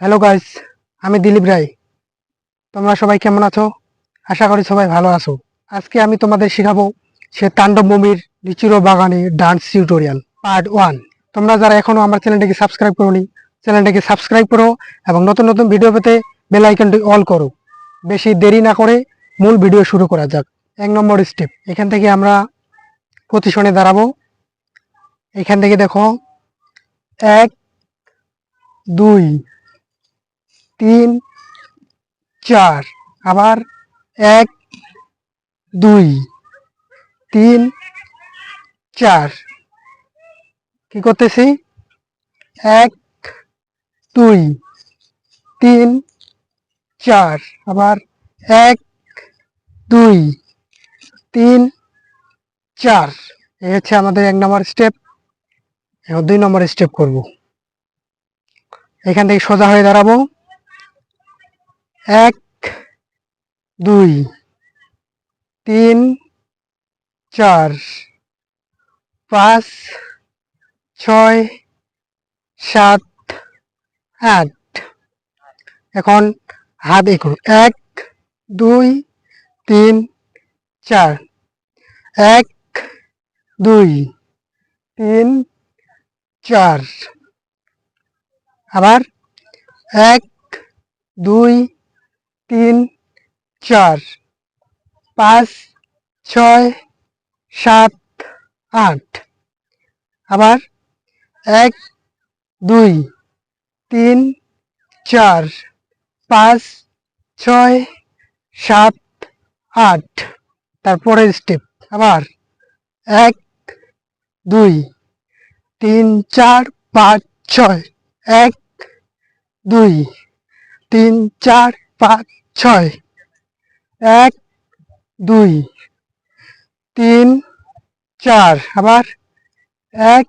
Hello guys, আমি দিলীপ রায়। তোমরা সবাই কেমন আছো? আশা করি সবাই ভালো আছো। আজকে আমি তোমাদের শেখাবো সে তাণ্ডব মুভির লিচুরো বাগানে ডান্স টিউটোরিয়াল পার্ট 1। তোমরা যারা এখনো আমার চ্যানেলটিকে সাবস্ক্রাইব করোনি, চ্যানেলটিকে সাবস্ক্রাইব করো এবং নতুন নতুন ভিডিও পেতে বেল আইকনটি অল করো। বেশি দেরি না করে মূল ভিডিও শুরু করা যাক। 1 নম্বর স্টেপ, এখান থেকে আমরা পজিশনে দাঁড়াবো। এখান থেকে দেখো 1 2 3 4, আবার 1 2 3 4। কি করতেছি? 1 2 3 4, আবার 1 2 3 4। এই হচ্ছে আমাদের 1 নম্বর স্টেপ। এখন 2 নম্বর স্টেপ করব। এখান থেকে সোজা হয়ে দাঁড়াবো। 1 2 3 4 5 6 7 8। এখন হাত এগো। 1 2 3 4, 1 2 3 4, আবার 1 2 3 4 5 6 7 8, আবার 1 2 3 4 5 6 7 8। তারপরের স্টেপ আবার 1 2 3 4 5 6, 1 2 3 4 5 6, 1 2 3 4, আবার 1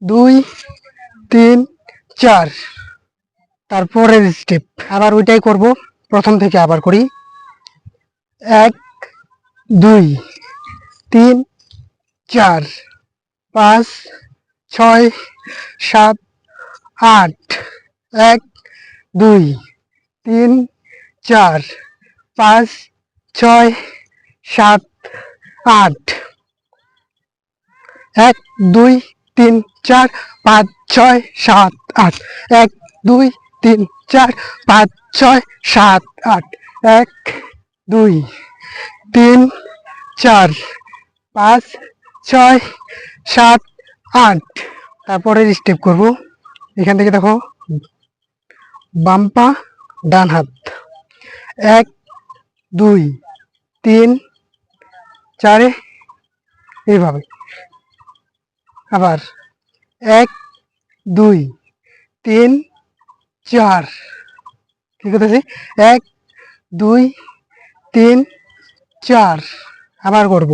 2 3 4। তারপরের স্টেপ আবার ওইটাই করব, প্রথম থেকে আবার করি। 1 2 3 4 5 6 7 8, 1 2 3 4 5 6 7 8, 1 2 3 4 5 6 7 8, 1 2 3 4 5 6 7 8, 1 2 3 4 5 6 7 8। তারপরের স্টেপ করব। এখান থেকে দেখো বাম পা ডান হাত। 1 2 3 4, এইভাবে। আবার 1 2 3 4। কি করতেছি? 1 2 3 4, আবার করব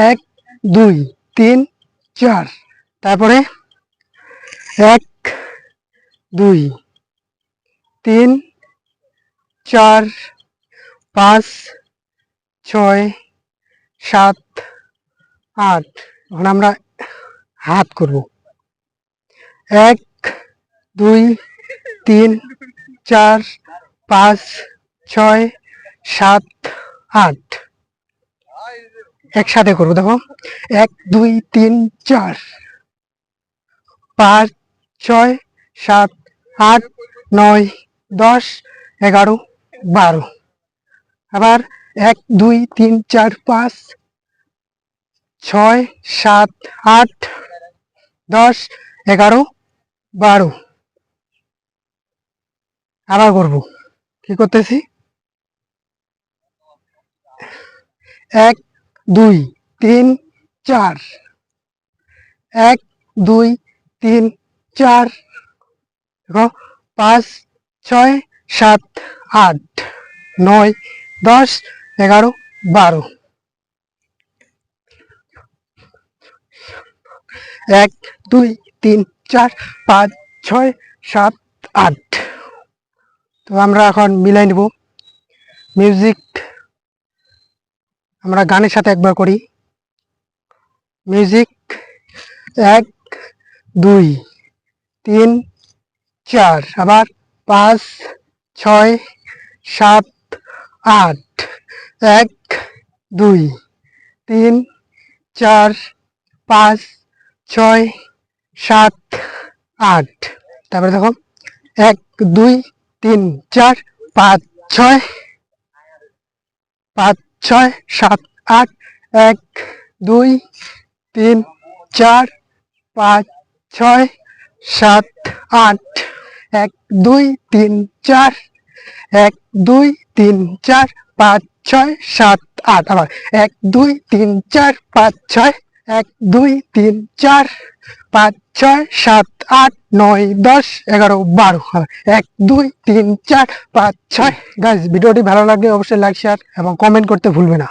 1 2 3 4। তারপরে 1 2 3 4 5 6 7 8। এখন আমরা হাত করব। 1 2 3 4 5 6 7 8। একসাথে করবো, দেখো 1 2 3 4 5 6 7 8 9 10 11 12। আবার 1 2 3 4 5 6 7 8 10 11 12। আবার করবো। কি করতেছি? 1 2 3 4, 1 2 3 4, দেখো 5 6 7 8 9 10 11 12। 1 2 3 4 5 6 7 8। তো আমরা এখন মিলাই নেব। মিউজিক আমরা গানের সাথে একবার করি। মিউজিক 1 2 3 4, আবার 5, 6, 7, 8, 1, 2, 3, 4, 5, 6, 7, 8। তারপরে দেখো 1, 2, 3, 4, 5, 6, 5, 6, 7, 8, 1, 2, 3, 4, 5, 6, 7, 8, 1, 2, 3, 4, 1, 2, 3, 4, 5, 6, 7, 8, আবার 1, 2, 3, 4, 5, 6, 1, 2, 3, 4, 5, 6, 7, 8, 9, 10, 11, 12, 1, 2, 3, 4, 5, 6। গাইস, ভিডিওটি ভালো লাগলে অবশ্যই লাইক শেয়ার এবং কমেন্ট করতে ভুলবে না।